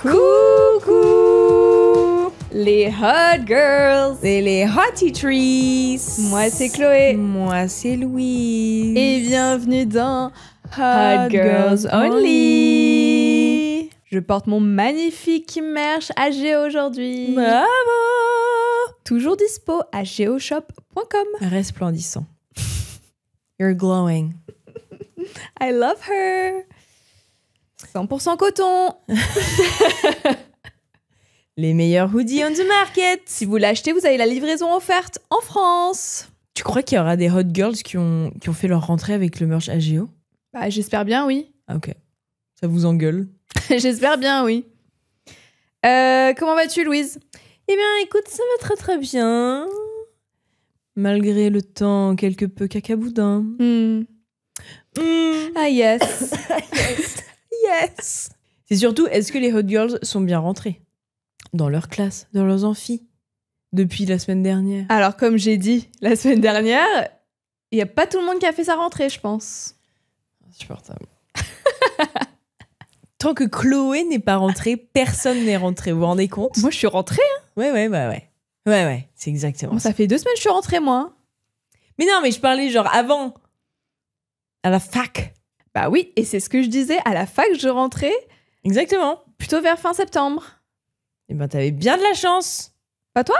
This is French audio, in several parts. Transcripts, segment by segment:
Coucou les hot girls et les hottie trees. Moi c'est Chloé. Moi c'est Louise. Et bienvenue dans Hot Girls Only. Je porte mon magnifique merch à Géo aujourd'hui. Bravo. Toujours dispo à geoshop.com. Resplendissant. You're glowing. I love her. 100% coton. Les meilleurs hoodies on the market. Si vous l'achetez, vous avez la livraison offerte en France. Tu crois qu'il y aura des hot girls qui ont fait leur rentrée avec le merch AGO? Bah, j'espère bien, oui. Ah, ok. Ça vous engueule? J'espère bien, oui. Comment vas-tu, Louise? Eh bien, écoute, ça va très très bien. Malgré le temps quelque peu cacaboudin. Ah yes. Yes. C'est surtout, est-ce que les hot girls sont bien rentrées dans leur classe, dans leurs amphis, depuis la semaine dernière? Alors, comme j'ai dit la semaine dernière, il n'y a pas tout le monde qui a fait sa rentrée, je pense. Insupportable. Tant que Chloé n'est pas rentrée, personne n'est rentré. Vous vous rendez compte? Moi, je suis rentrée. Hein. Ouais, c'est exactement Bon, ça. ça fait 2 semaines que je suis rentrée, moi. Mais non, mais je parlais genre avant. À la fac. Bah oui, et c'est ce que je disais. À la fac, je rentrais Exactement. plutôt vers fin septembre. Eh ben, t'avais bien de la chance. Pas toi?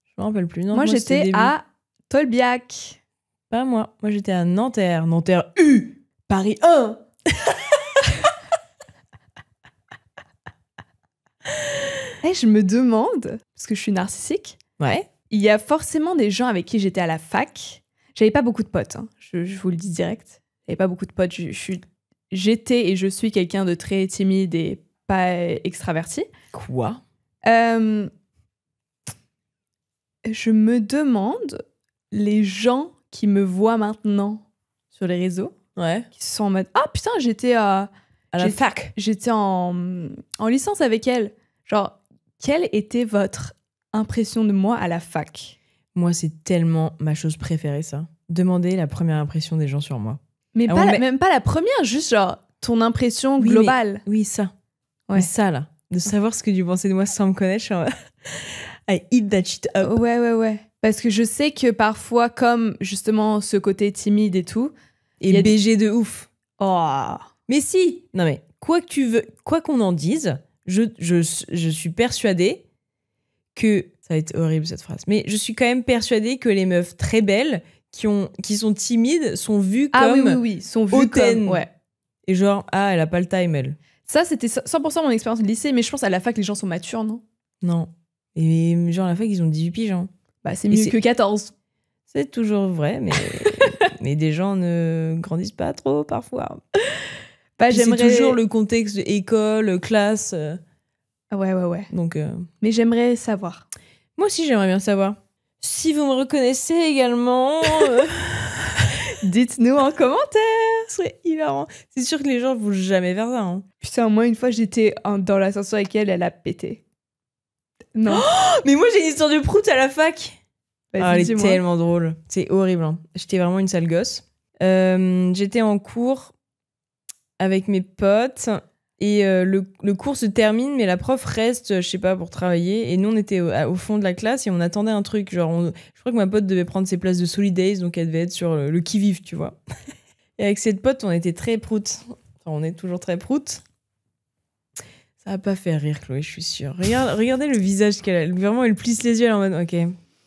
Je me rappelle plus. Non, moi, c'était j'étais début. à Tolbiac. Pas moi. Moi, j'étais à Nanterre. Nanterre U. Paris 1. Et je me demande, parce que je suis narcissique, Ouais. il y a forcément des gens avec qui j'étais à la fac. J'avais pas beaucoup de potes, hein. Je vous le dis direct. J'avais pas beaucoup de potes. J'étais et je suis quelqu'un de très timide et pas extraverti. Quoi? Je me demande, les gens qui me voient maintenant sur les réseaux, Ouais. qui sont en mode « Ah putain, j'étais À la fac. j'étais en licence avec elle. » Genre, quelle était votre impression de moi à la fac? Moi, c'est tellement ma chose préférée, ça. Demander la première impression des gens sur moi. Mais Ah pas ouais, même pas la première, juste genre ton impression Oui, globale. Oui, ça. Ouais. Mais ça, là. De savoir ce que tu pensais de moi sans me connaître, je suis en mode, I eat that shit up. Ouais. Parce que je sais que parfois, comme justement ce côté timide et tout, Et il y a BG de ouf. oh, Mais si. Non, mais quoi qu'on en dise, je suis persuadée que... Ça va être horrible, cette phrase. Mais je suis quand même persuadée que les meufs très belles qui sont timides sont vues comme oui, sont vues hautaines. comme ouais. Et genre, elle a pas le time, elle. Ça, c'était 100% mon expérience de lycée, mais je pense à la fac, les gens sont matures, non? Non. Et genre, à la fac, ils ont 18 piges. Hein. Bah, c'est mieux que 14. C'est toujours vrai, mais, mais des gens ne grandissent pas trop parfois. Bah, Puis j'aimerais... C'est toujours le contexte de école, classe. Ouais. Donc, Mais j'aimerais savoir. moi aussi, j'aimerais bien savoir. Si vous me reconnaissez également, Dites-nous en commentaire. ce serait hilarant. C'est sûr que les gens ne vont jamais faire ça. Hein. Putain, moi, une fois, j'étais dans l'ascenseur avec elle, elle a pété. Non. Mais moi, j'ai une histoire de prout à la fac. Vas-y, Elle est dis-moi. tellement drôle. C'est horrible. Hein. J'étais vraiment une sale gosse. J'étais en cours avec mes potes et le cours se termine, mais la prof reste, je sais pas, pour travailler. Et nous, on était au fond de la classe et on attendait un truc. Genre, je crois que ma pote devait prendre ses places de Solidays, donc elle devait être sur le qui-vive, tu vois. Et avec cette pote, on était très prout. Enfin, on est toujours très prout. Ça va pas faire rire, Chloé, je suis sûre. Regardez le visage qu'elle a. Vraiment, elle plisse les yeux, elle est en mode, ok,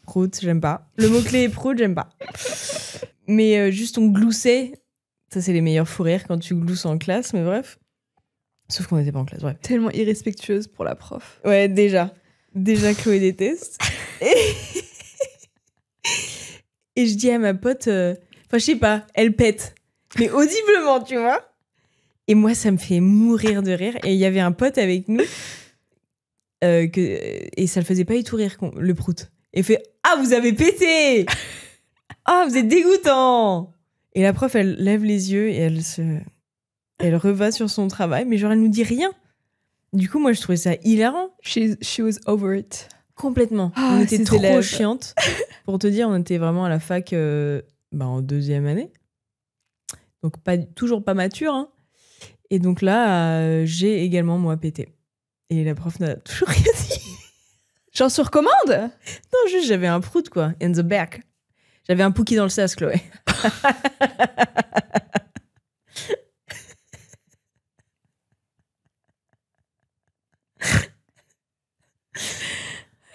prout, j'aime pas. Le mot-clé est prout, j'aime pas. Mais juste, on gloussait. Ça, c'est les meilleurs fous rires quand tu glousses en classe, mais bref. Sauf qu'on n'était pas en classe, ouais. Tellement irrespectueuse pour la prof. Ouais, déjà. Déjà, Chloé déteste. Et je dis à ma pote... Enfin, je sais pas, elle pète. Mais audiblement, tu vois. Et moi, ça me fait mourir de rire. Et il y avait un pote avec nous. Et ça le faisait pas du tout rire, le prout. Et il fait « Ah, vous avez pété !»« Ah, vous êtes dégoûtant !» Et la prof, elle lève les yeux et elle reva sur son travail. Mais genre, elle nous dit rien. Du coup, moi, je trouvais ça hilarant. She was over it. Complètement. Ah, On était ces trop élèves. chiantes. Pour te dire, on était vraiment à la fac en 2e année. Donc, toujours pas mature. Hein. Et donc là, j'ai également, moi, pété. Et la prof n'a toujours rien dit. Genre sur commande? Non, juste j'avais un prout, quoi. In the back. J'avais un Pookie dans le sas, Chloé.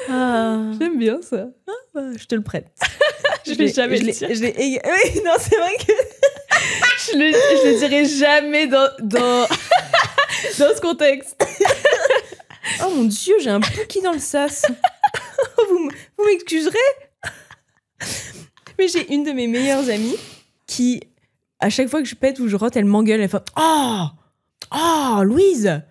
Ah. J'aime bien ça. Je te le prête. Je vais jamais le dire. Oui, non, c'est vrai que... Je le dirai jamais dans dans ce contexte. Oh mon Dieu, j'ai un Pookie dans le sas. Vous m'excuserez? Mais j'ai une de mes meilleures amies qui, à chaque fois que je pète ou je rote, elle m'engueule. Elle fait « Oh, Louise !»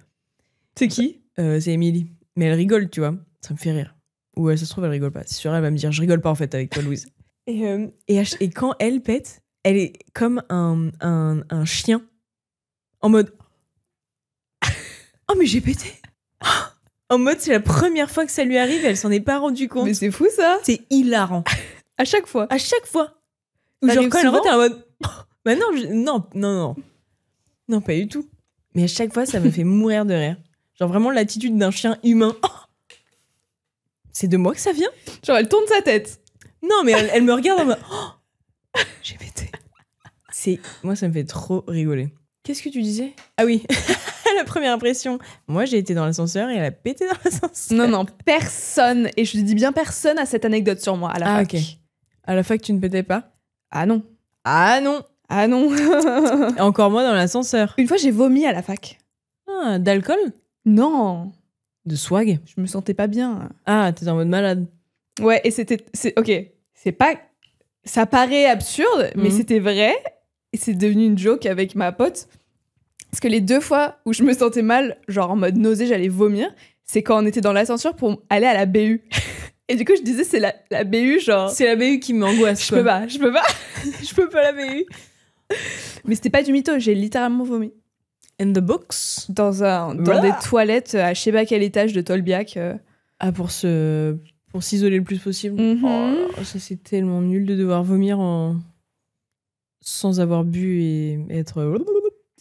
C'est qui? C'est Émilie. Mais elle rigole, tu vois. Ça me fait rire. Ou ça se trouve, elle rigole pas. C'est sûr, elle va me dire « Je rigole pas en fait avec toi, Louise. » Et quand elle pète, elle est comme un chien. En mode « Oh, mais j'ai pété !» En mode, c'est la première fois que ça lui arrive et elle s'en est pas rendue compte. Mais c'est fou ça. C'est hilarant. À chaque fois. À chaque fois. Ou Ça genre arrive quand elle souvent rentre, elle est en mode bah non. Non, pas du tout. Mais à chaque fois, ça me fait mourir de rire. Genre vraiment l'attitude d'un chien humain. Oh, c'est de moi que ça vient? Genre elle tourne sa tête. Non, mais elle me regarde en mode j'ai pété. Moi, ça me fait trop rigoler. Qu'est-ce que tu disais? Ah oui, la première impression. Moi, j'ai été dans l'ascenseur et elle a pété dans l'ascenseur. Non, personne, et je dis bien personne, a cette anecdote sur moi à la fac. Ok. À la fac, tu ne pétais pas? Ah non. Ah non. Ah non. Et encore moi dans l'ascenseur. Une fois, j'ai vomi à la fac. Ah, d'alcool? Non. De swag? Je me sentais pas bien. Ah, t'étais en mode malade. Ouais, et ok. C'est pas... Ça paraît absurde, mais c'était vrai. Et c'est devenu une joke avec ma pote. Parce que les 2 fois où je me sentais mal, genre en mode nausée, j'allais vomir, c'est quand on était dans l'ascenseur pour aller à la BU. Et du coup, je disais, c'est la BU, genre... C'est la BU qui m'angoisse, Je peux pas. Je peux pas la BU. Mais c'était pas du mytho, j'ai littéralement vomi. In the books? Dans des toilettes à je sais pas quel étage de Tolbiac. Ah, pour s'isoler le plus possible. Oh, ça c'est tellement nul de devoir vomir sans avoir bu et être...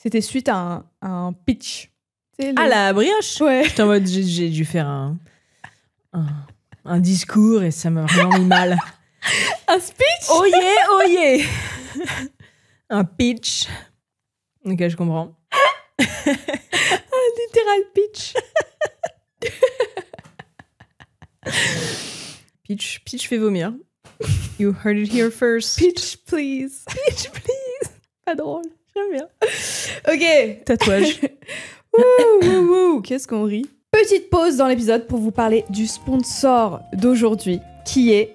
C'était suite à un pitch. Ah, la brioche? Ouais. J'étais en mode, j'ai dû faire un discours et ça m'a vraiment mis mal. Un speech? Oh yeah! Un pitch. Ok, je comprends. Un littéral pitch. Pitch fait vomir. You heard it here first. Pitch, please. Pitch, please. Pas drôle. J'aime bien. Ok. Tatouage. Wouh. Qu'est-ce qu'on rit? Petite pause dans l'épisode pour vous parler du sponsor d'aujourd'hui, qui est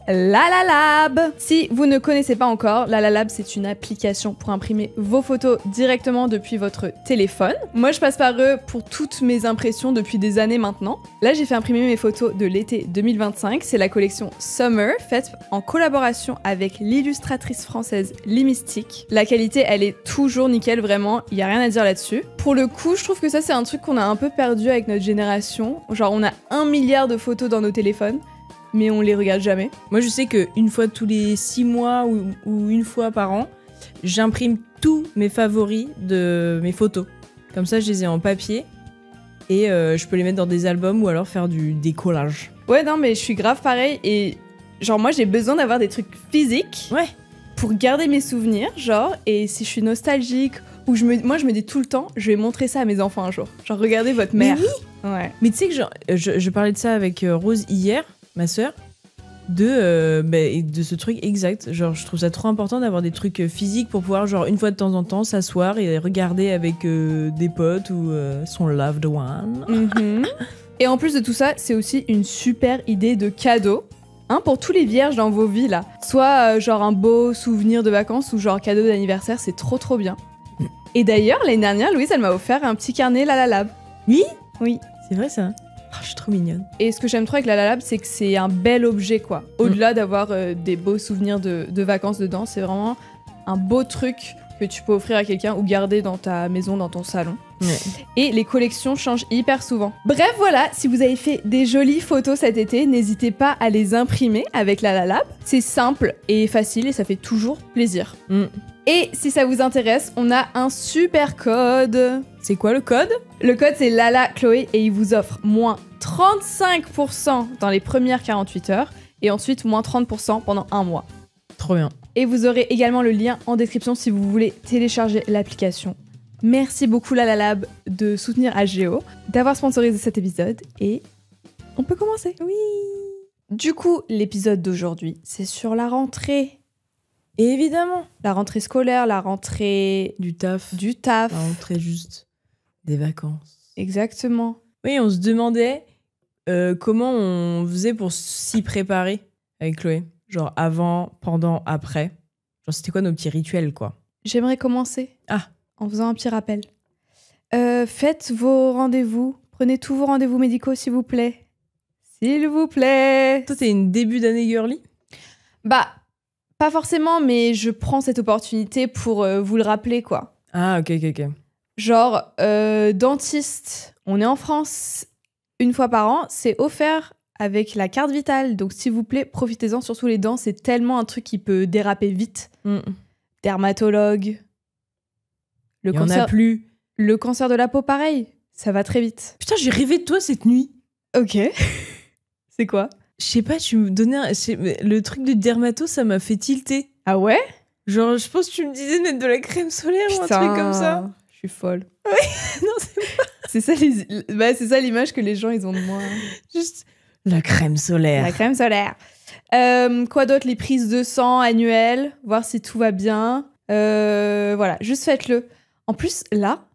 LalaLab. Si vous ne connaissez pas encore, LalaLab, c'est une application pour imprimer vos photos directement depuis votre téléphone. Moi, je passe par eux pour toutes mes impressions depuis des années maintenant. Là, j'ai fait imprimer mes photos de l'été 2025. C'est la collection Summer, faite en collaboration avec l'illustratrice française Limistic. La qualité, elle est toujours nickel, vraiment. Il n'y a rien à dire là-dessus. Pour le coup, je trouve que ça, c'est un truc qu'on a un peu perdu avec notre génération. Genre, on a 1 milliard de photos dans nos téléphones, mais on les regarde jamais. Moi, je sais qu'une fois tous les 6 mois ou une fois par an, j'imprime tous mes favoris de mes photos. Comme ça, je les ai en papier et je peux les mettre dans des albums ou alors faire des collages. Ouais, non, mais je suis grave pareil et genre, moi, j'ai besoin d'avoir des trucs physiques pour garder mes souvenirs, genre, et si je suis nostalgique ou moi, je me dis tout le temps, je vais montrer ça à mes enfants un jour. Genre, regardez votre mère. Mais oui. Ouais. Mais tu sais que je parlais de ça avec Rose hier, ma sœur, de ce truc exact. Genre, je trouve ça trop important d'avoir des trucs physiques pour pouvoir, genre, une fois de temps en temps, s'asseoir et regarder avec des potes ou son loved one. Et en plus de tout ça, c'est aussi une super idée de cadeau. Hein, pour tous les vierges dans vos vies, là. Soit genre un beau souvenir de vacances ou genre cadeau d'anniversaire, c'est trop trop bien. Et d'ailleurs, l'année dernière, Louise, elle m'a offert un petit carnet LalaLab. Oui. C'est vrai ça. Oh, je suis trop mignonne. Et ce que j'aime trop avec LalaLab, c'est que c'est un bel objet, quoi. Au-delà d'avoir des beaux souvenirs de vacances dedans, c'est vraiment un beau truc que tu peux offrir à quelqu'un ou garder dans ta maison, dans ton salon. Ouais. Et les collections changent hyper souvent. Bref, voilà, si vous avez fait des jolies photos cet été, n'hésitez pas à les imprimer avec LalaLab. C'est simple et facile et ça fait toujours plaisir. Et si ça vous intéresse, on a un super code. C'est quoi le code? Le code, c'est Lala Chloé et il vous offre moins 35% dans les premières 48 heures et ensuite moins 30% pendant un mois. Trop bien. Et vous aurez également le lien en description si vous voulez télécharger l'application. Merci beaucoup Lala Lab de soutenir HGO, d'avoir sponsorisé cet épisode et on peut commencer. Oui. Du coup, l'épisode d'aujourd'hui, c'est sur la rentrée. Évidemment. La rentrée scolaire, la rentrée Du taf. taf. La rentrée juste des vacances. Exactement. Oui, on se demandait comment on faisait pour s'y préparer avec Chloé. Genre avant, pendant, après. Genre c'était quoi nos petits rituels, quoi. J'aimerais commencer en faisant un petit rappel. Faites vos rendez-vous. Prenez tous vos rendez-vous médicaux, s'il vous plaît. S'il vous plaît. Toi, t'es une début d'année girly? Bah, pas forcément, mais je prends cette opportunité pour vous le rappeler, quoi. Ah, ok. Genre, dentiste, on est en France, une fois par an, c'est offert avec la carte vitale. Donc, s'il vous plaît, profitez-en, surtout les dents. C'est tellement un truc qui peut déraper vite. Dermatologue. Il y en a plus. Le cancer de la peau, pareil. Ça va très vite. Putain, j'ai rêvé de toi cette nuit. Ok. C'est quoi? Je sais pas, tu me donnais le truc de dermato, ça m'a fait tilter. Ah ouais? Genre, je pense que tu me disais de mettre de la crème solaire ou un truc comme ça. Je suis folle. Oui, non, c'est C'est ça l'image que les gens ils ont de moi. juste la crème solaire. La crème solaire. Quoi d'autre? Les prises de sang annuelles, voir si tout va bien. Voilà, juste faites-le. En plus, là,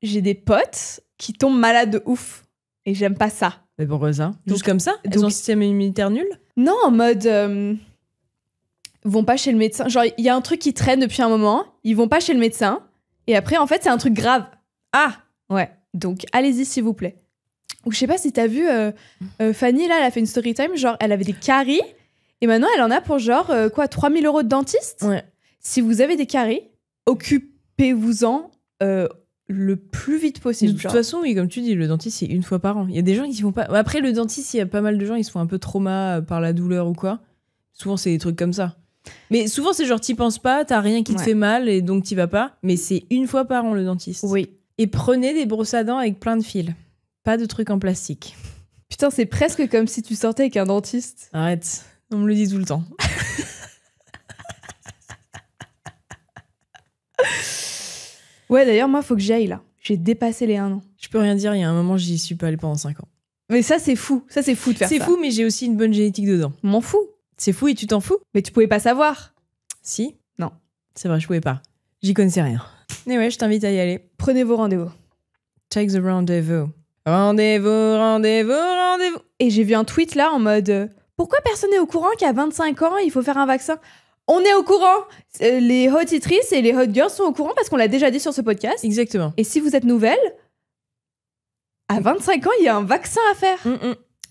j'ai des potes qui tombent malades de ouf. Et j'aime pas ça. Mais pourquoi ça? Juste Donc- comme ça? Elles ont un système immunitaire nul? Non, en mode... vont pas chez le médecin. Genre, il y a un truc qui traîne depuis un moment. Ils vont pas chez le médecin. Et après, en fait, c'est un truc grave. Ah! Ouais. Donc, allez-y, s'il vous plaît. Ou je sais pas si t'as vu Fanny, là, elle a fait une story time. Genre, elle avait des caries. Et maintenant, elle en a pour genre, 3 000 € de dentiste. Ouais. Si vous avez des caries, occupez-vous-en le plus vite De possible. toute genre. façon, oui, comme tu dis, le dentiste, c'est une fois par an. Il y a des gens qui se font pas. Après, le dentiste, il y a pas mal de gens, ils se font un peu trauma par la douleur ou quoi. Souvent, c'est des trucs comme ça. Mais souvent, c'est genre, t'y penses pas, t'as rien qui te Ouais. fait mal et donc t'y vas pas. Mais c'est une fois par an, le dentiste. Oui. Et prenez des brosses à dents avec plein de fils. Pas de trucs en plastique. Putain, c'est presque comme si tu sortais avec un dentiste. Arrête. On me le dit tout le temps. Ouais, d'ailleurs, moi, faut que j'y aille, là. J'ai dépassé les 1 an. Je peux rien dire, il y a un moment, j'y suis pas allée pendant 5 ans. Mais ça, c'est fou. Ça, c'est fou de faire ça. C'est fou, mais j'ai aussi une bonne génétique dedans. M'en fous. C'est fou et tu t'en fous? Mais tu pouvais pas savoir. Si? Non. C'est vrai, je pouvais pas. J'y connaissais rien. Mais ouais, je t'invite à y aller. Prenez vos rendez-vous. Take the rendezvous. Rendez-vous. Et j'ai vu un tweet là en mode pourquoi personne n'est au courant qu'à 25 ans, il faut faire un vaccin? On est au courant. Les hot titrices et les hot girls sont au courant parce qu'on l'a déjà dit sur ce podcast. Exactement. Et si vous êtes nouvelle, à 25 ans, il y a un vaccin à faire.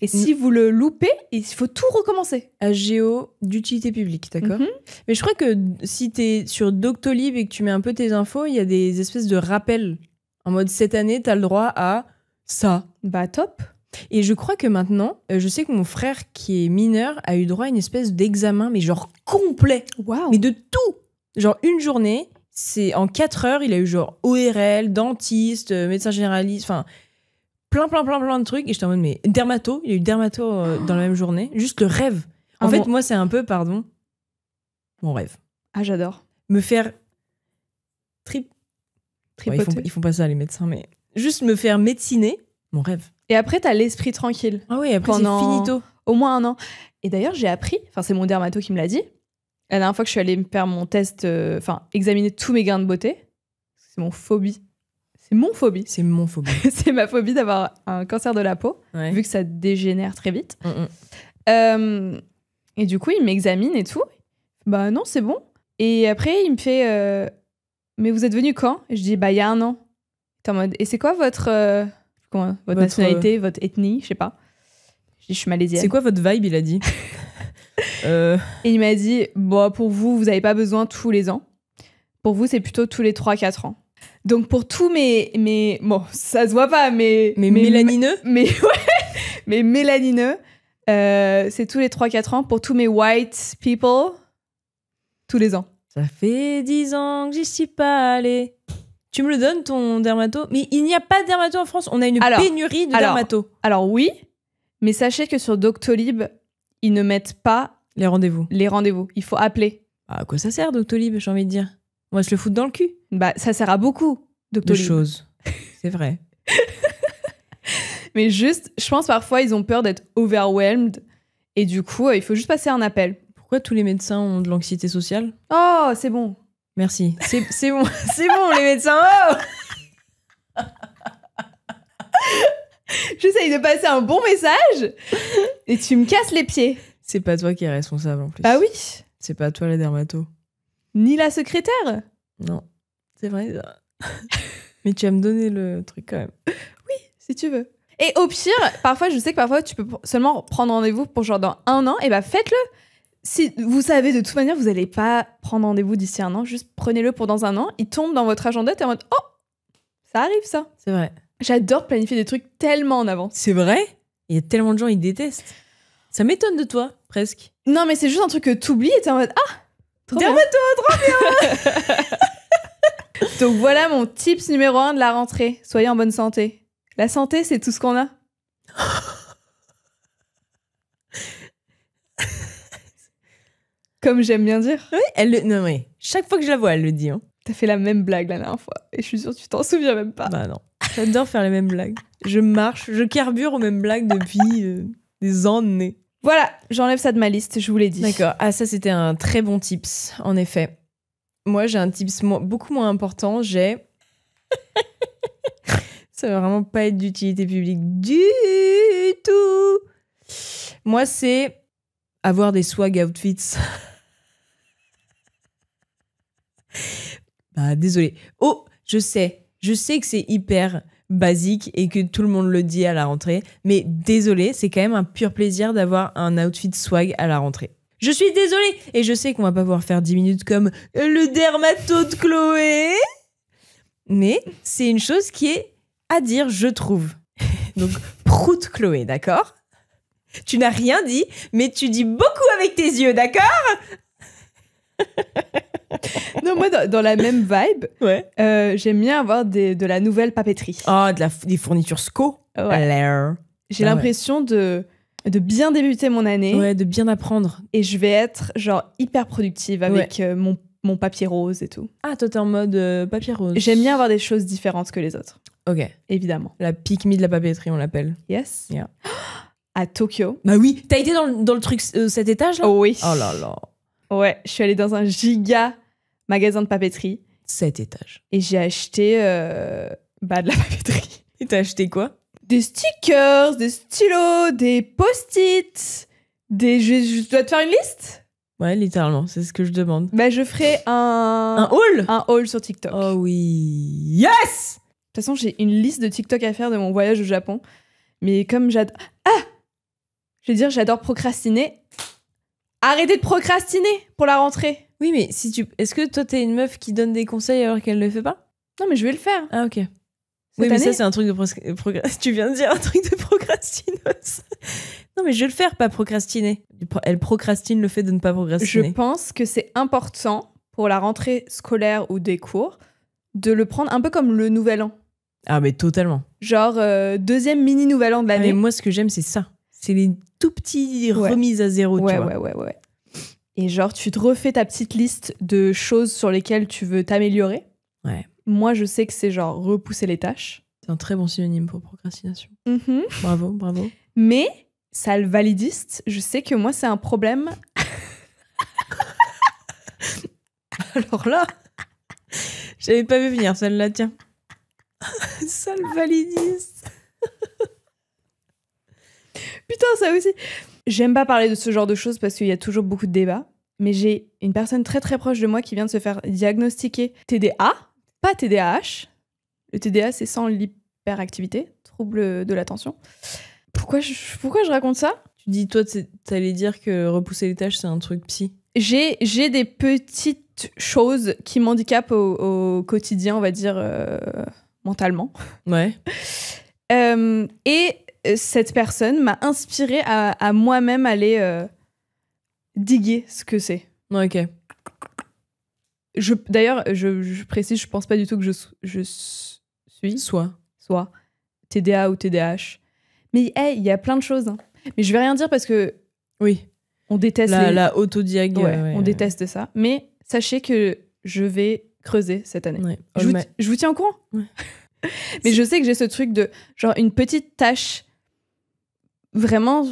Et si vous le loupez, il faut tout recommencer. HGO d'utilité publique, d'accord? Mhm. Mais je crois que si t'es sur Doctolib et que tu mets un peu tes infos, il y a des espèces de rappels. En mode, cette année, t'as le droit à ça. Bah top. Et je crois que maintenant, je sais que mon frère qui est mineur a eu droit à une espèce d'examen, mais genre complet. Waouh. Mais de tout. Genre une journée, c'est en 4 heures, il a eu genre ORL, dentiste, médecin généraliste, enfin plein de trucs. Et j'étais en mode, mais dermato, il a eu dermato dans la même journée. Juste le rêve. En Ah fait, bon. moi, c'est un peu, pardon, mon rêve. Ah, j'adore. Me faire Ouais, Tripoter. ils font pas ça, les médecins, mais juste me faire médeciner, mon rêve. Et après, t'as l'esprit tranquille. Ah oui, après, Pendant- c'est finito. Au moins 1 an. Et d'ailleurs, j'ai appris, enfin, c'est mon dermato qui me l'a dit. La dernière fois que je suis allée me faire mon test, examiner tous mes gains de beauté, c'est mon phobie. C'est mon phobie. C'est mon phobie. C'est ma phobie d'avoir un cancer de la peau, Ouais. vu que ça dégénère très vite. Mm. Et du coup, il m'examine et tout. Bah non, c'est bon. Et après, il me fait mais vous êtes venu quand? Et je dis bah il y a 1 an. T'es en mode et c'est quoi votre Votre, nationalité, votre ethnie, je sais pas. Je dis je suis malaisienne. C'est quoi votre vibe, il a dit? Et il m'a dit bon pour vous avez pas besoin tous les ans. Pour vous c'est plutôt tous les 3-4 ans. Donc pour tous mes bon ça se voit pas mais mélanineux? mais ouais mes mélanineux c'est tous les 3-4 ans pour tous mes white people tous les ans. Ça fait 10 ans que j'y suis pas allée. Tu me le donnes, ton dermato? Mais il n'y a pas de dermato en France. On a une pénurie de dermato. Alors oui, mais sachez que sur Doctolib, ils ne mettent pas les rendez-vous. Il faut appeler. À quoi ça sert, Doctolib, j'ai envie de dire? On va se le foutre dans le cul. Bah, ça sert à beaucoup, Doctolib. De choses. C'est vrai. Mais juste, je pense parfois, ils ont peur d'être overwhelmed. Et du coup, il faut juste passer un appel. Pourquoi tous les médecins ont de l'anxiété sociale? Oh, c'est bon. Merci. C'est bon. C'est bon, les médecins. Oh. J'essaye de passer un bon message et tu me casses les pieds. C'est pas toi qui es responsable en plus. Ah oui. C'est pas toi la dermato. Ni la secrétaire. Non, c'est vrai. Mais tu vas me donner le truc quand même. Oui, si tu veux. Et au pire, parfois, je sais que parfois, tu peux seulement prendre rendez-vous pour genre dans 1 an. Et bah faites-le. Si vous savez de toute manière, vous n'allez pas prendre rendez-vous d'ici 1 an. Juste prenez-le pour dans 1 an. Il tombe dans votre agenda. T'es en mode, oh, ça arrive ça. C'est vrai. J'adore planifier des trucs tellement en avance. C'est vrai? Il y a tellement de gens, ils détestent. Ça m'étonne de toi, presque. Non, mais c'est juste un truc que t'oublies et t'es en mode, ah, dermato, trop bien. Donc voilà mon tips numéro 1 de la rentrée. Soyez en bonne santé. La santé, c'est tout ce qu'on a. Comme j'aime bien dire. Oui, non, mais chaque fois que je la vois, elle le dit. Hein. T'as fait la même blague la dernière fois. Et je suis sûre que tu t'en souviens même pas. Bah non. J'adore faire les mêmes blagues. Je carbure aux mêmes blagues depuis des années. Voilà, j'enlève ça de ma liste, je vous l'ai dit. D'accord. Ah, ça, c'était un très bon tips, en effet. Moi, j'ai un tips beaucoup moins important. Ça va vraiment pas être d'utilité publique du tout. Moi, c'est avoir des swag outfits. Bah, désolé. Oh, je sais que c'est hyper basique et que tout le monde le dit à la rentrée, mais désolé, c'est quand même un pur plaisir d'avoir un outfit swag à la rentrée. Je suis désolée et je sais qu'on va pas pouvoir faire 10 minutes comme le dermato de Chloé, mais c'est une chose qui est à dire, je trouve. Donc, prout Chloé, d'accord? Tu n'as rien dit, mais tu dis beaucoup avec tes yeux, d'accord? Non, moi, dans la même vibe, ouais. J'aime bien avoir de la nouvelle papeterie. Oh, des fournitures SCO. Ouais. J'ai l'impression de bien débuter mon année. Ouais, de bien apprendre. Et je vais être genre hyper productive avec mon papier rose et tout. Ah, toi, t'es en mode papier rose. J'aime bien avoir des choses différentes que les autres. Ok. Évidemment. La pick me de la papeterie, on l'appelle. Yes. Yeah. À Tokyo. Bah oui. T'as été dans le truc, cet étage là? Oh oui. Oh là là. Ouais, je suis allée dans un giga magasin de papeterie. 7 étages. Et j'ai acheté de la papeterie. Et t'as acheté quoi? Des stickers, des stylos, des post-it, je dois te faire une liste? Ouais, littéralement, c'est ce que je demande. Bah, je ferai un haul? Un haul sur TikTok. Oh oui. Yes! De toute façon, j'ai une liste de TikTok à faire de mon voyage au Japon. Mais comme j'adore... Ah! Je veux dire, j'adore procrastiner. Arrêtez de procrastiner pour la rentrée. Oui, mais est-ce que toi, t'es une meuf qui donne des conseils alors qu'elle le fait pas? Non, mais je vais le faire. Ah, ok. Oui, mais ça, c'est un truc de tu viens de dire un truc de procrastineuse. Non, mais je vais le faire, pas procrastiner. Elle procrastine le fait de ne pas procrastiner. Je pense que c'est important pour la rentrée scolaire ou des cours de le prendre un peu comme le nouvel an. Ah, mais totalement. Genre, deuxième mini nouvel an de l'année. Mais moi, ce que j'aime, c'est ça. C'est les tout petits remises à zéro, tu vois. Ouais. Et genre, tu te refais ta petite liste de choses sur lesquelles tu veux t'améliorer. Ouais. Moi, je sais que c'est genre repousser les tâches. C'est un très bon synonyme pour procrastination. Mm-hmm. Bravo. Mais, sale validiste, je sais que moi, c'est un problème. Alors là, j'avais pas vu venir celle-là, tiens. Sale validiste. Putain, ça aussi. J'aime pas parler de ce genre de choses parce qu'il y a toujours beaucoup de débats. Mais j'ai une personne très très proche de moi qui vient de se faire diagnostiquer TDA, pas TDAH. Le TDA, c'est sans l'hyperactivité, trouble de l'attention. Pourquoi je raconte ça? Tu dis, toi, t'allais dire que repousser les tâches, c'est un truc psy. J'ai des petites choses qui m'handicapent au quotidien, on va dire, mentalement. Ouais. Et cette personne m'a inspirée à moi-même aller diguer ce que c'est. Ok. D'ailleurs, je précise, je pense pas du tout que je suis, Soit. TDA ou TDAH. Mais hey, il y a plein de choses. Hein. Mais je vais rien dire parce que Oui. on déteste La autodiag. on déteste ça. Mais sachez que je vais creuser cette année. Ouais. Je vous tiens au courant. Ouais. Mais je sais que j'ai ce truc de genre une petite tâche vraiment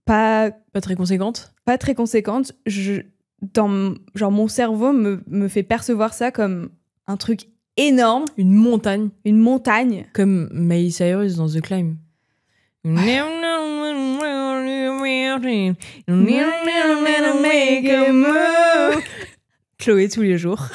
pas très conséquente. Pas très conséquente. Genre mon cerveau me fait percevoir ça comme un truc énorme. Une montagne. Une montagne. Comme Miley Cyrus dans The Climb. Chloé tous les jours.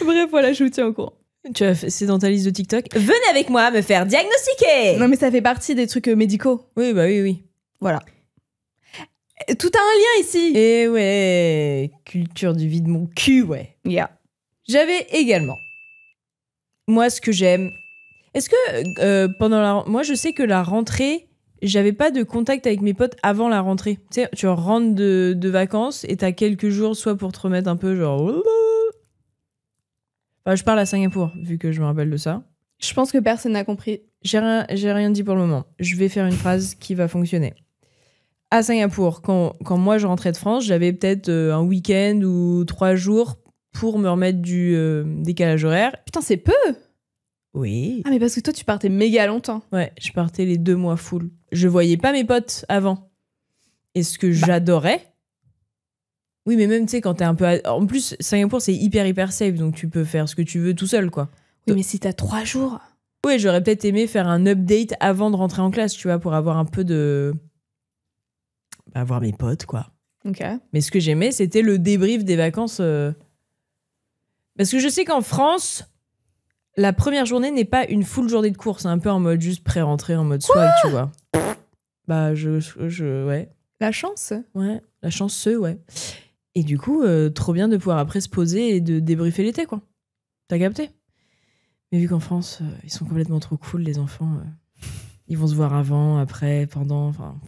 Bref, voilà, je vous tiens au courant. C'est dans ta liste de TikTok. Venez avec moi me faire diagnostiquer. Non, mais ça fait partie des trucs médicaux. Oui, bah oui. Voilà. Tout a un lien ici. Et ouais, culture du vide mon cul, ouais. Yeah. J'avais également, moi, ce que j'aime. Est-ce que moi, je sais que la rentrée, j'avais pas de contact avec mes potes avant la rentrée. Tu sais, tu rentres de vacances et t'as quelques jours, soit pour te remettre un peu, genre. Enfin, je parle à Singapour, vu que je me rappelle de ça. Je pense que personne n'a compris. J'ai rien dit pour le moment. Je vais faire une phrase qui va fonctionner. À Singapour, quand moi je rentrais de France, j'avais peut-être un week-end ou 3 jours pour me remettre du décalage horaire. Putain, c'est peu. Oui. Ah, mais parce que toi, tu partais méga longtemps. Ouais, je partais les 2 mois full. Je voyais pas mes potes avant. Et ce que j'adorais... Oui, mais même, tu sais, quand t'es un peu... En plus, Singapour, c'est hyper safe, donc tu peux faire ce que tu veux tout seul, quoi. Oui, mais si t'as 3 jours... Oui, j'aurais peut-être aimé faire un update avant de rentrer en classe, tu vois, pour avoir un peu de... voir mes potes, quoi. Ok. Mais ce que j'aimais, c'était le débrief des vacances. Parce que je sais qu'en France, la première journée n'est pas une full journée de cours. C'est un peu en mode juste pré-rentrée, en mode swag, tu vois. Bah, ouais. La chance. Ouais, la chance, ouais. Et du coup, trop bien de pouvoir après se poser et de débriefer l'été, quoi. T'as capté? Mais vu qu'en France, ils sont complètement trop cool, les enfants. Ils vont se voir avant, après, pendant, enfin...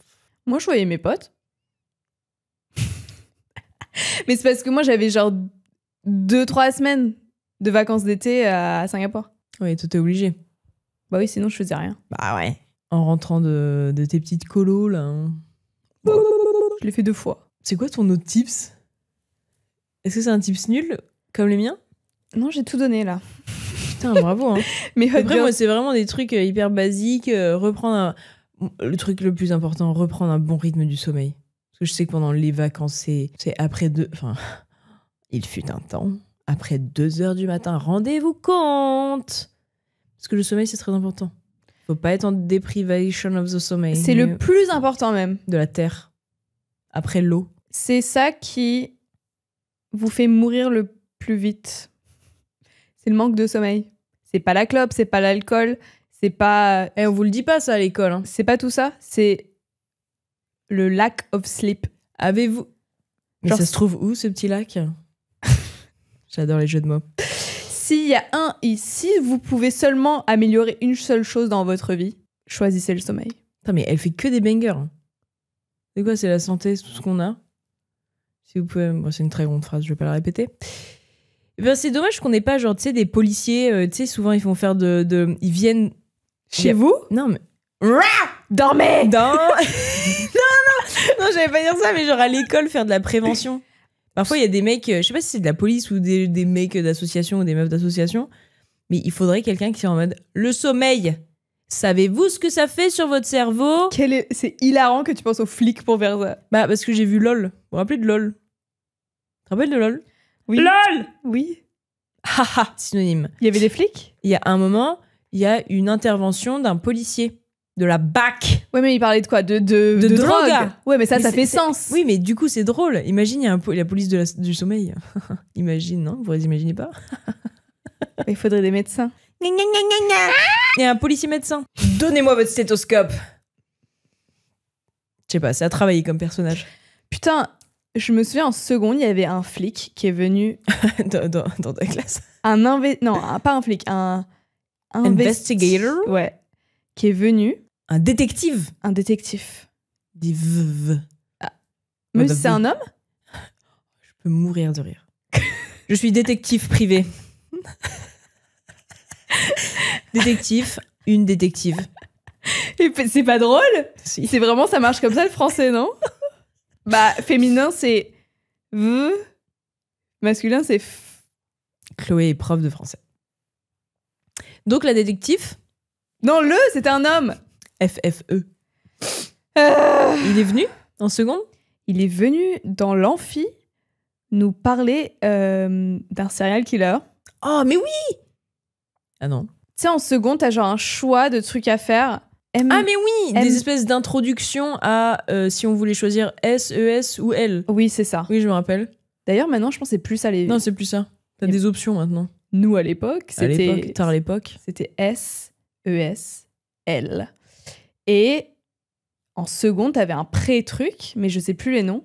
Moi, je voyais mes potes. Mais c'est parce que moi, j'avais genre 2-3 semaines de vacances d'été à Singapour. Ouais, tout est obligé. Bah oui, sinon, je faisais rien. Bah ouais. En rentrant de tes petites colos, là. Hein. Je l'ai fait 2 fois. C'est quoi ton autre tips? Est-ce que c'est un tips nul, comme les miens? Non, j'ai tout donné, là. Putain, bravo. Hein. Mais après, moi, c'est vraiment des trucs hyper basiques. Le truc le plus important, reprendre un bon rythme du sommeil. Parce que je sais que pendant les vacances, c'est après Enfin, il fut un temps. Après 2h du matin, rendez-vous compte. Parce que le sommeil, c'est très important. Faut pas être en deprivation of the sommeil. C'est le plus important, même. De la terre. Après l'eau. C'est ça qui vous fait mourir le plus vite. C'est le manque de sommeil. C'est pas la clope, c'est pas l'alcool, c'est pas... on vous le dit pas ça à l'école. Hein. C'est pas tout ça, c'est le lack of sleep. Avez-vous... Mais ça se trouve où, ce petit lac? J'adore les jeux de mots. Si vous pouvez seulement améliorer une seule chose dans votre vie, choisissez le sommeil. Putain, mais elle fait que des bangers. Hein. C'est quoi? C'est la santé, c'est tout ce qu'on a? Si vous pouvez... Bon, c'est une très grande phrase, je vais pas la répéter. Ben, c'est dommage qu'on n'ait pas, genre, tu sais, des policiers, tu sais, souvent, ils font faire ils viennent... Chez vous? Non, mais... Dormez! Non, j'allais pas dire ça, mais genre à l'école, faire de la prévention. Parfois, il y a des mecs, je sais pas si c'est de la police ou des mecs d'association ou des meufs d'association, mais il faudrait quelqu'un qui est en mode le sommeil. Savez-vous ce que ça fait sur votre cerveau? C'est hilarant que tu penses aux flics pour faire ça. Bah, parce que j'ai vu LOL. Vous vous rappelez de LOL? Tu te rappelles de LOL? Oui. LOL! Oui. Haha, synonyme. Il y avait des flics? Il y a un moment, il y a une intervention d'un policier. De la BAC. Ouais, mais il parlait de quoi? De drogue. Ouais, mais ça fait sens. Oui, mais du coup, c'est drôle. Imagine, il y a la police du sommeil. Imagine, non? Vous imaginez pas? Il faudrait des médecins. Il y a un policier médecin. Donnez-moi votre stéthoscope. Je sais pas, ça a travaillé comme personnage. Putain, je me souviens en seconde, il y avait un flic qui est venu... dans ta classe. Non, pas un flic, un... Investigator? Ouais. Qui est venu... Un détective. Un détective. Des veuves. Ah. Mais c'est un homme? peux mourir de rire. Je suis détective privé. Détective, une détective. Et c'est pas drôle? Si. C'est vraiment, ça marche comme ça le français, non? Bah, féminin, c'est v. Masculin, c'est f. Chloé est prof de français. Donc la détective, Non, c'était un homme. FFE. Euh, Il est venu en seconde? Il est venu dans l'amphi nous parler d'un serial killer. Oh, mais oui! Ah non. Tu sais, en seconde, t'as genre un choix de trucs à faire. Ah, mais oui! M- Des espèces d'introductions à si on voulait choisir S, ES ou L. Oui, c'est ça. Oui, je me rappelle. D'ailleurs, maintenant, je pense que c'est plus ça les. Non, c'est plus ça. T'as Et- des options maintenant. Nous, à l'époque, À l'époque, tard à l'époque. c'était S, ES, L. Et en seconde, t'avais un pré-truc, mais je sais plus les noms.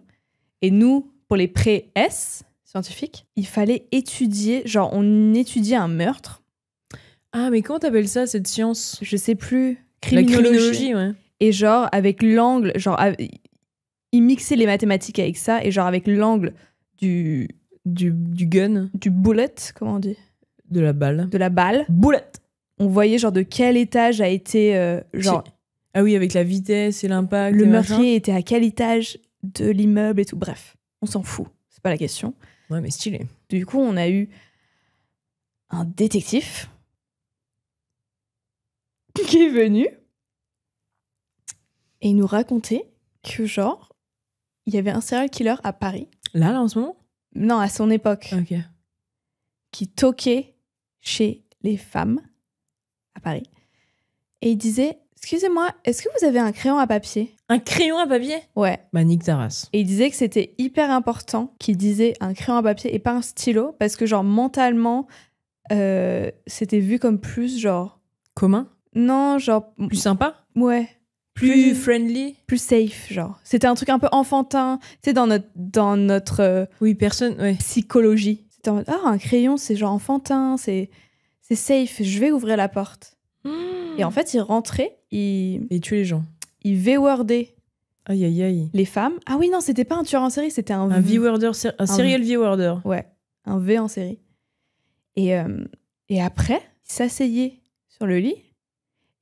Et nous, pour les pré-S scientifiques, il fallait étudier, genre, on étudiait un meurtre. Ah, mais comment t'appelles ça, cette science? Je sais plus. La criminologie, ouais. Et genre, avec l'angle, genre, il mixait les mathématiques avec ça, et genre, avec l'angle du Du gun. bullet, comment on dit? De la balle. De la balle, Bullet! on voyait genre de quel étage a été, genre, Ah oui, avec la vitesse et l'impact. le et machin. meurtrier était à quel étage de l'immeuble et tout. Bref, on s'en fout, c'est pas la question. Ouais, mais stylé. Du coup, on a eu un détective qui est venu et il nous racontait que genre, il y avait un serial killer à Paris. Là, en ce moment? Non, à son époque, Ok. qui toquait chez les femmes à Paris. Et il disait, excusez-moi, est-ce que vous avez un crayon à papier? Un crayon à papier? Ouais. Bah, nique ta race. Et il disait que c'était hyper important qu'il disait un crayon à papier et pas un stylo, parce que genre mentalement, c'était vu comme plus genre... Commun? Non, genre... Plus sympa? Ouais. Plus friendly? Plus safe, genre. C'était un truc un peu enfantin, tu sais, dans notre Oui, personne. Ouais. psychologie. C'était en mode, ah, un crayon, c'est genre enfantin, c'est safe, je vais ouvrir la porte. Et en fait, il rentrait, il Et tuer les gens. V-wordait Aïe, aïe, aïe. les femmes. Ah oui, non, c'était pas un tueur en série, c'était un Un V-worder, un serial V-worder. Ouais, un V en série. Et après, il s'asseyait sur le lit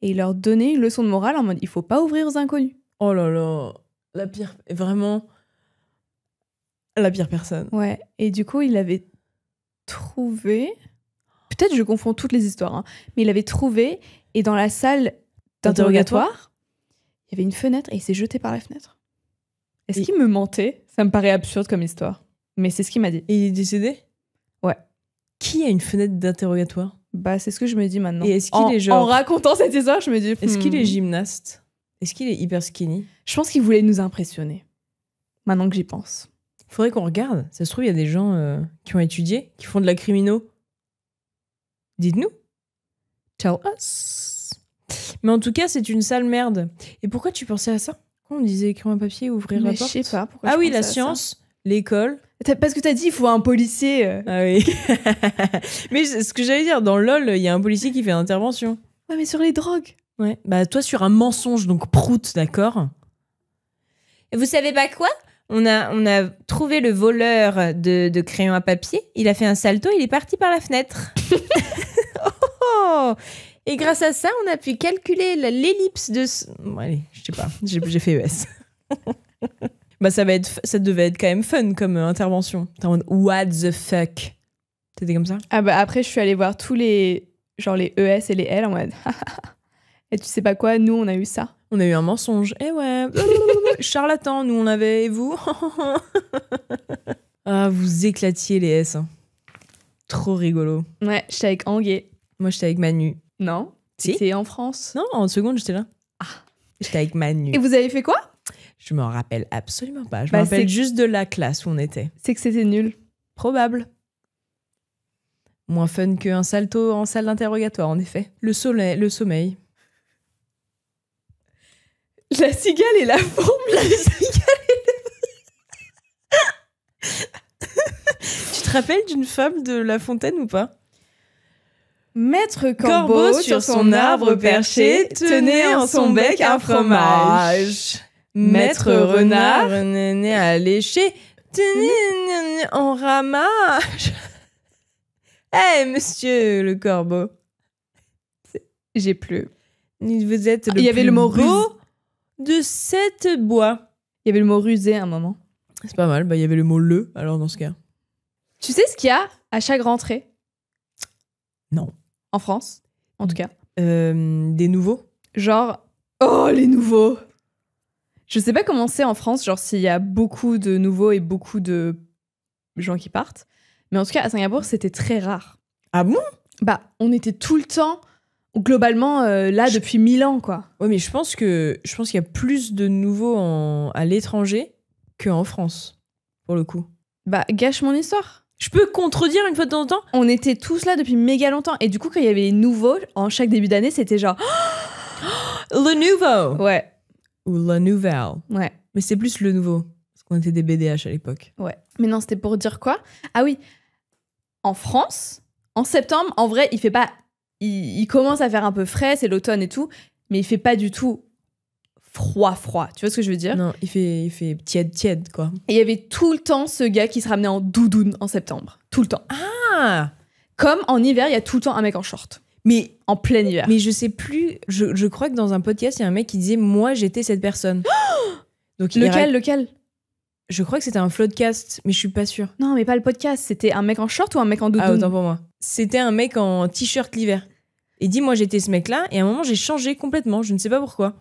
et il leur donnait une leçon de morale en mode il faut pas ouvrir aux inconnus. Oh là là. La pire. Vraiment. La pire personne. Ouais. Et du coup, il avait trouvé. Peut-être je confonds toutes les histoires, hein, mais il avait trouvé et dans la salle d'interrogatoire, il y avait une fenêtre et il s'est jeté par la fenêtre. Est-ce Et- qu'il me mentait? Ça me paraît absurde comme histoire. Mais c'est ce qu'il m'a dit. Et il est décédé? Ouais. Qui a une fenêtre d'interrogatoire? Bah, c'est ce que je me dis maintenant. Et est-ce qu'il est genre- En racontant cette histoire, je me dis... Est-ce qu'il est gymnaste? Est-ce qu'il est hyper skinny? Je pense qu'il voulait nous impressionner. Maintenant que j'y pense. Faudrait qu'on regarde. Ça se trouve, il y a des gens qui ont étudié, qui font de la crimino. Dites-nous. Tell us. Mais en tout cas, c'est une sale merde. Et pourquoi tu pensais à ça? Quand on disait écrire un papier, ouvrir la Mais je porte? sais pas pourquoi Ah je oui, pensais la à ça. science, l'école. Parce que t'as dit il faut un policier. Ah oui. Mais ce que j'allais dire, dans LOL, il y a un policier qui fait intervention. Ouais, mais sur les drogues. Ouais. Bah, toi, sur un mensonge, donc prout, d'accord? Et vous savez pas quoi? On a trouvé le voleur de crayons à papier. Il a fait un salto, il est parti par la fenêtre. Oh! Et grâce à ça, on a pu calculer l'ellipse de... Bon, allez, je sais pas, j'ai fait ES. Bah, ça devait être quand même fun comme intervention. T'es en mode, what the fuck? T'étais comme ça? Ah bah après, je suis allée voir tous les... Genre les ES et les L en mode... Et tu sais pas quoi, nous, on a eu ça. On a eu un mensonge. Eh ouais. Charlatan, nous on avait. Et vous? Ah, vous éclatiez les S. Hein. Trop rigolo. Ouais, j'étais avec Anguet. Moi, j'étais avec Manu. Non. Si. C'était en France. Non, en seconde, j'étais là. Ah. J'étais avec Manu. Et vous avez fait quoi? Je me rappelle absolument pas. Je Bah, me rappelle c'est- juste de la classe où on était. C'est que c'était nul. Probable. Moins fun qu'un salto en salle d'interrogatoire, en effet. Le sommeil. La cigale et la fourmi. Tu te rappelles d'une fable de La Fontaine ou pas? Maître Corbeau, sur son arbre perché, tenait en son bec un fromage. Maître Renard né à lécher On ramasse. Eh, monsieur le corbeau. J'ai plus. Vous êtes le Il y avait plus le mot beau de cette bois. Il y avait le mot rusé à un moment. C'est pas mal. Bah, il y avait le mot le, alors dans ce cas. Tu sais ce qu'il y a à chaque rentrée? Non. En France, en tout cas. Des nouveaux. Genre, oh, les nouveaux! Je sais pas comment c'est en France, genre s'il y a beaucoup de nouveaux et beaucoup de gens qui partent. Mais en tout cas, à Singapour, c'était très rare. Ah bon? Bah, on était tout le temps, globalement, là depuis 1000 ans, quoi. Ouais, mais je pense qu'il y a plus de nouveaux à l'étranger qu'en France, pour le coup. Bah, gâche mon histoire. Je peux contredire une fois de temps en temps? On était tous là depuis méga longtemps. Et du coup, quand il y avait les nouveaux, en chaque début d'année, c'était genre... Le nouveau! Ouais, Ou la nouvelle. ouais, Mais c'est plus le nouveau. Parce qu'on était des BDH à l'époque. ouais. Mais non, c'était pour dire quoi? Ah oui, en France, en septembre, en vrai, il fait pas... Il commence à faire un peu frais, c'est l'automne et tout, mais il fait pas du tout froid. Tu vois ce que je veux dire? Non, il fait tiède, quoi. Et il y avait tout le temps ce gars qui se ramenait en doudoune en septembre. Tout le temps. Ah! Comme en hiver, il y a tout le temps un mec en short. Mais En plein hiver. je sais plus, je crois que dans un podcast, il y a un mec qui disait « Moi, j'étais cette personne ». Donc Lequel? Je crois que c'était un floodcast, mais je suis pas sûre. Non, mais pas le podcast. C'était un mec en short ou un mec en doudoune? Ah, autant pour moi. C'était un mec en t-shirt l'hiver. Il dit « Moi, j'étais ce mec-là » et à un moment, j'ai changé complètement. Je ne sais pas pourquoi.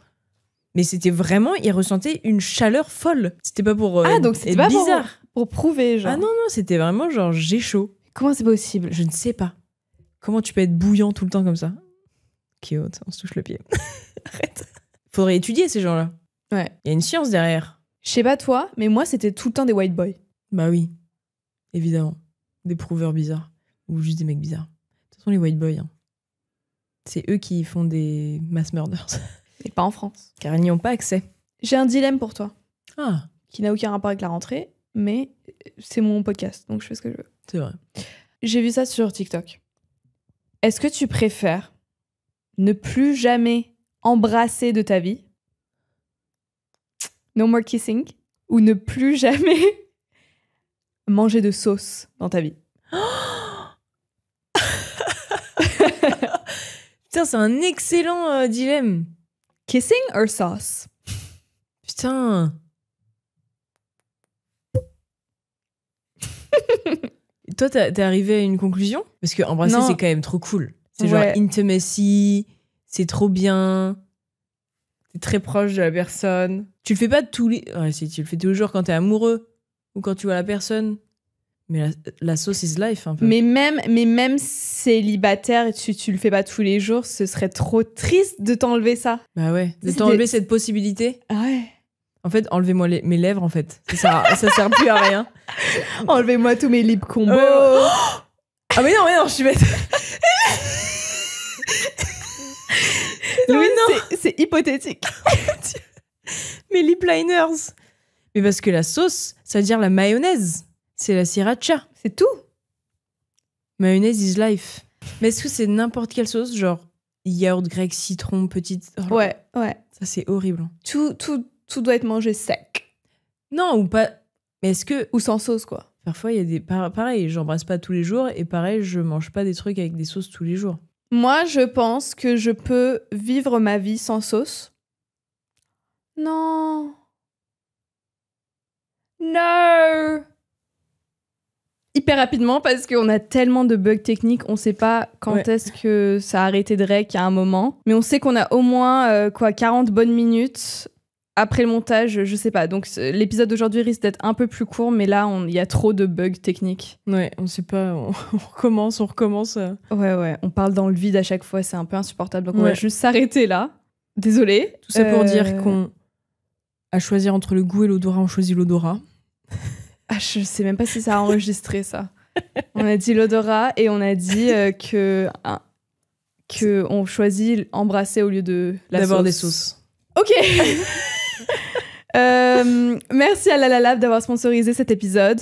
Mais c'était vraiment, il ressentait une chaleur folle. C'était pas pour donc c'était être pas bizarre. pour prouver, genre. Ah non, c'était vraiment genre j'ai chaud. Comment c'est possible? Je ne sais pas. Comment tu peux être bouillant tout le temps comme ça? Qui haute, on se touche le pied. Arrête. Faudrait étudier ces gens-là. Ouais. Il y a une science derrière. Je sais pas toi, mais moi, c'était tout le temps des white boys. Bah oui, évidemment. Des prouveurs bizarres. Ou juste des mecs bizarres. De toute façon, les white boys, hein. C'est eux qui font des mass murders. Et pas en France. Car ils n'y ont pas accès. J'ai un dilemme pour toi, Ah, qui n'a aucun rapport avec la rentrée, mais c'est mon podcast, donc je fais ce que je veux. c'est vrai. J'ai vu ça sur TikTok. Est-ce que tu préfères ne plus jamais embrasser de ta vie? No more kissing. Ou ne plus jamais manger de sauce dans ta vie? Putain, c'est un excellent dilemme. Kissing or sauce? Putain. Et toi, t'es arrivé à une conclusion? Parce que embrasser, Non. c'est quand même trop cool. C'est Ouais. genre intimacy, c'est trop bien. T'es très proche de la personne. Tu le fais pas tous les... Ouais, si, tu le fais tous les jours quand t'es amoureux ou quand tu vois la personne. Mais la sauce is life, un peu. Mais même célibataire et tu le fais pas tous les jours, ce serait trop triste de t'enlever ça. Bah ouais, de C'était- t'enlever cette possibilité. Ah ouais. En fait, enlevez-moi mes lèvres, en fait. Ça sert plus à rien. Enlevez-moi tous mes lip combos. Ah mais non, je suis bête. Louis, c'est hypothétique. Mes lip liners. Mais parce que la sauce, ça veut dire la mayonnaise. C'est la sriracha. C'est tout. Mayonnaise is life. Mais est-ce que c'est n'importe quelle sauce? Genre yaourt grec, citron, petite... Oh, Ouais. ça, c'est horrible. Tout doit être mangé sec. Non, ou pas... Mais est-ce que... Ou sans sauce, quoi. Parfois, il y a des... Pareil, j'embrasse pas tous les jours. Et pareil, je mange pas des trucs avec des sauces tous les jours. Moi, je pense que je peux vivre ma vie sans sauce. Non. Hyper rapidement parce qu'on a tellement de bugs techniques, on sait pas quand Ouais. est-ce que ça a arrêté de rec à un moment. Mais on sait qu'on a au moins 40 bonnes minutes après le montage, je sais pas. Donc l'épisode d'aujourd'hui risque d'être un peu plus court, mais là, il y a trop de bugs techniques. Ouais, on sait pas... On recommence. Ouais, on parle dans le vide à chaque fois, c'est un peu insupportable. Donc on va Ouais. juste s'arrêter là. Désolée. Tout ça pour dire qu'on... À choisir entre le goût et l'odorat, on choisit l'odorat. Ah, je sais même pas si ça a enregistré ça. On a dit l'odorat et on a dit que on choisit embrasser au lieu de la D'abord sauce. des sauces. Ok. Merci à La La Lab d'avoir sponsorisé cet épisode.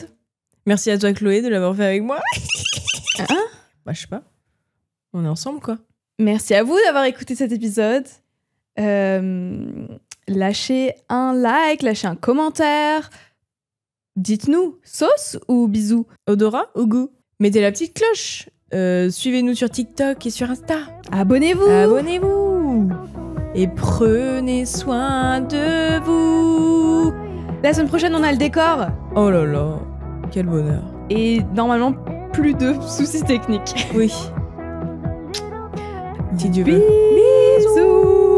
Merci à toi, Chloé, de l'avoir fait avec moi. Hein? Bah, je sais pas. On est ensemble, quoi. Merci à vous d'avoir écouté cet épisode. Lâchez un like, lâchez un commentaire. Dites-nous, sauce ou bisous? Odorat ou goût? Mettez la petite cloche. Suivez-nous sur TikTok et sur Insta. Abonnez-vous! Abonnez-vous. Et prenez soin de vous. La semaine prochaine, on a le décor. Oh là là, quel bonheur. Et normalement, plus de soucis techniques. Oui. Si Dieu veut. Bisous!